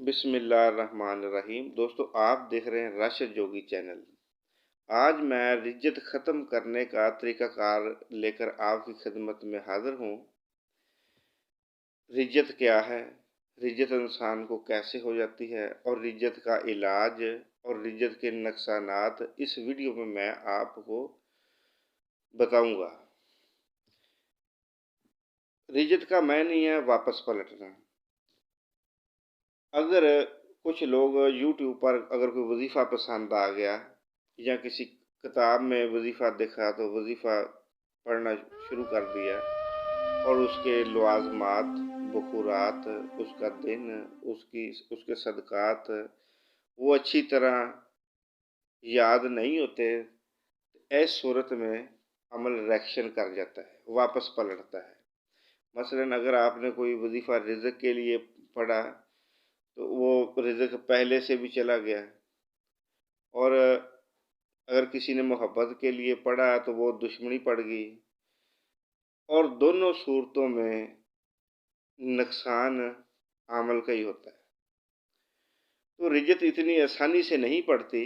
بسم اللہ الرحمن الرحیم۔ دوستو، آپ دیکھ رہے ہیں راشد جوگی چینل۔ آج میں رجت ختم کرنے کا طریقہ کار لے کر آپ کی خدمت میں حاضر ہوں۔ رجت کیا ہے، رجت انسان کو کیسے ہو جاتی ہے اور رجت کا علاج اور رجت کے نقصانات اس ویڈیو میں آپ کو بتاؤں گا۔ رجت کا معنی ہے واپس پلٹنا۔ اگر کچھ لوگ یوٹیوب پر اگر کوئی وظیفہ پسند آ گیا یا کسی کتاب میں وظیفہ دیکھا تو وظیفہ پڑھنا شروع کر دیا اور اس کے لوازمات، بخورات، اس کا دن، اس کے صدقات وہ اچھی طرح یاد نہیں ہوتے، ایس صورت میں عمل ریئیکشن کر جاتا ہے، واپس پلٹتا ہے۔ مثلا اگر آپ نے کوئی وظیفہ رزق کے لیے پڑھا تو وہ رزق پہلے سے بھی چلا گیا، اور اگر کسی نے محبت کے لیے پڑھا تو وہ دشمنی پڑ گئی، اور دونوں صورتوں میں نقصان عمل کا ہی ہوتا ہے۔ تو رجت اتنی آسانی سے نہیں پڑتی۔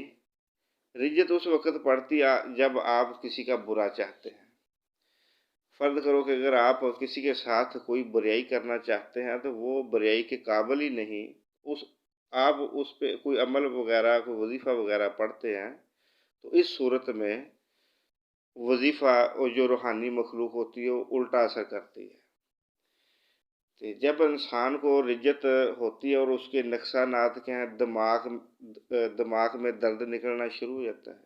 رجت اس وقت پڑتی جب آپ کسی کا برا چاہتے ہیں۔ فرض کرو کہ اگر آپ کسی کے ساتھ کوئی بریائی کرنا چاہتے ہیں تو وہ بریائی کے قابل ہی نہیں، آپ اس پہ کوئی عمل وغیرہ، کوئی وظیفہ وغیرہ پڑھتے ہیں، تو اس صورت میں وظیفہ جو روحانی مخلوق ہوتی ہے وہ الٹا اثر کرتی ہے۔ جب انسان کو رجت ہوتی ہے اور اس کے نقصانات کیا ہیں، دماغ میں درد نکلنا شروع ہو جاتا ہے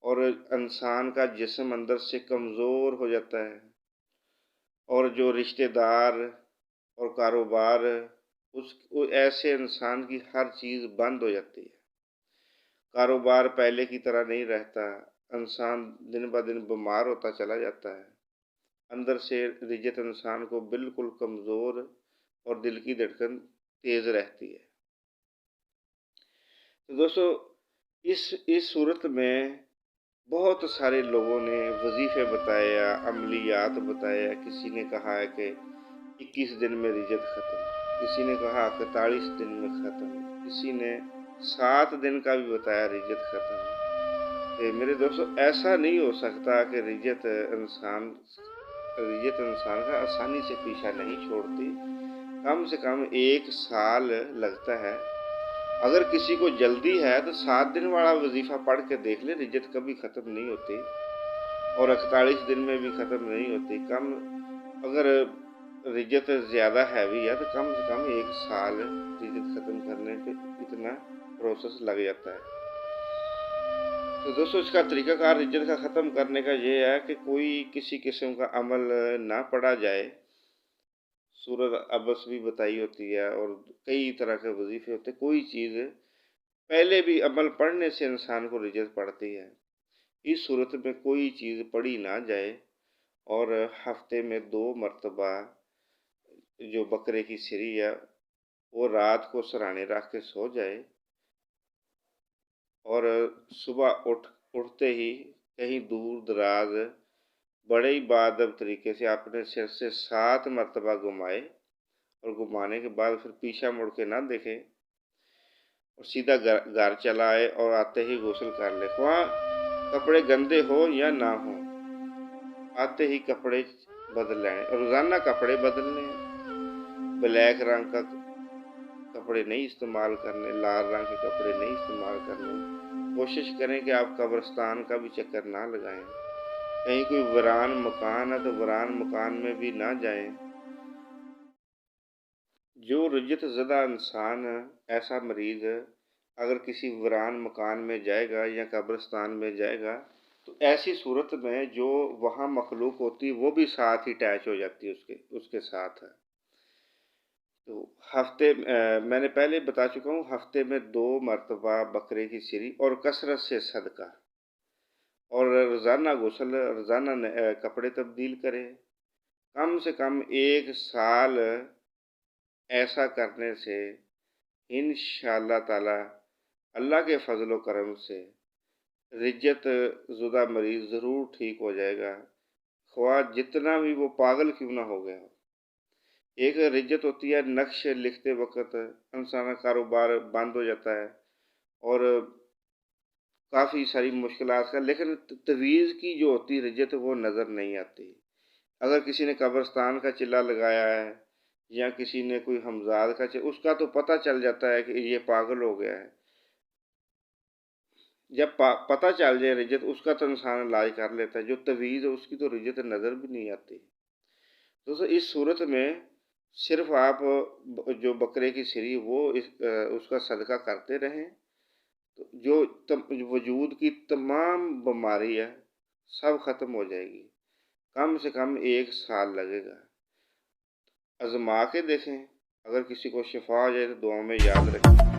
اور انسان کا جسم اندر سے کمزور ہو جاتا ہے، اور جو رشتہ دار اور کاروبار، ایسے انسان کی ہر چیز بند ہو جاتی ہے۔ کاروبار پہلے کی طرح نہیں رہتا، انسان دن بہ دن بیمار ہوتا چلا جاتا ہے، اندر سے رجت انسان کو بالکل کمزور اور دل کی دھڑکن تیز رہتی ہے۔ تو دوستو، اس صورت میں بہت سارے لوگوں نے وظیفے بتایا، عملیات بتایا۔ کسی نے کہا ہے کہ 21 دن میں رجت ختم، کسی نے کہا 41 دن میں ختم، کسی نے 7 دن کا بھی بتایا رجت ختم۔ میرے دوستو، ایسا نہیں ہو سکتا کہ رجت انسان کا آسانی سے پیچھا نہیں چھوڑتی۔ کم سے کم 1 سال لگتا ہے۔ اگر کسی کو جلدی ہے تو 7 دن والا وظیفہ پڑھ کے دیکھ لے، رجت کبھی ختم نہیں ہوتی اور 41 دن میں بھی ختم نہیں ہوتی۔ اگر رجت زیادہ ہیوی ہے تو کم سے کم 1 سال رجت ختم کرنے پہ اتنا پروسیس لگ جاتا ہے۔ تو دوستو، اس کا طریقہ کار رجت کا ختم کرنے کا یہ ہے کہ کوئی کسی قسم کا عمل نہ پڑھا جائے۔ سورۃ عبس بھی بتائی ہوتی ہے اور کئی طرح کے وظیفے ہوتے ہیں۔ کوئی چیز پہلے بھی عمل پڑھنے سے انسان کو رجت پڑتی ہے۔ اس صورت میں کوئی چیز پڑھی نہ جائے، اور ہفتے میں 2 مرتبہ جو بکرے کی سری ہے وہ رات کو سرانے رکھ کے سو جائے، اور صبح اٹھتے ہی کہیں دور دراز بڑے ہی باادب طریقے سے اپنے سر سے 7 مرتبہ گھمائے، اور گھمانے کے بعد پھر پیچھا مڑ کے نہ دیکھے اور سیدھا گھر چلا آئے اور آتے ہی غسل کر لے، خواہ کپڑے گندے ہو یا نہ ہو، آتے ہی کپڑے بدل لیں۔ روزانہ کپڑے بدلنے ہیں، بلیک رنگ کا کپڑے نہیں استعمال کرنے، لال رنگ کے کپڑے نہیں استعمال کرنے۔ کوشش کریں کہ آپ قبرستان کا بھی چکر نہ لگائیں۔ کہیں کوئی ویران مکان ہے تو ویران مکان میں بھی نہ جائیں۔ جو رجت زدہ انسان، ایسا مریض اگر کسی ویران مکان میں جائے گا یا قبرستان میں جائے گا تو ایسی صورت میں جو وہاں مخلوق ہوتی وہ بھی ساتھ ہی اٹیچ ہو جاتی ہے اس کے ساتھ۔ تو میں نے پہلے بتا چکا ہوں، ہفتے میں 2 مرتبہ بکرے کی سری اور کثرت سے صدقہ، اور روزانہ غسل، روزانہ کپڑے تبدیل کرے۔ کم سے کم 1 سال ایسا کرنے سے انشاءاللہ تعالی اللہ کے فضل و کرم سے رجت زدہ مریض ضرور ٹھیک ہو جائے گا، خواہ جتنا بھی وہ پاگل کیوں نہ ہو گیا ہو۔ ایک رجت ہوتی ہے نقش لکھتے وقت انسان کا کاروبار بند ہو جاتا ہے اور کافی ساری مشکلات کا، لیکن تویز کی جو ہوتی رجت وہ نظر نہیں آتی۔ اگر کسی نے قبرستان کا چلہ لگایا ہے یا کسی نے کوئی حمزاد کا اس کا تو پتہ چل جاتا ہے کہ یہ پاگل ہو گیا ہے۔ جب پتہ چل جائے رجت، اس کا تو انسان علاج کر لیتا ہے۔ جو تویز ہے اس کی تو رجت نظر بھی نہیں آتی۔ دوستو اس صورت میں صرف آپ جو بکرے کی سری وہ اس کا صدقہ کرتے رہیں، تو جو وجود کی تمام بیماری ہے سب ختم ہو جائے گی۔ کم سے کم 1 سال لگے گا۔ آزما کے دیکھیں، اگر کسی کو شفا ہو جائے تو دعاؤں میں یاد رکھیں۔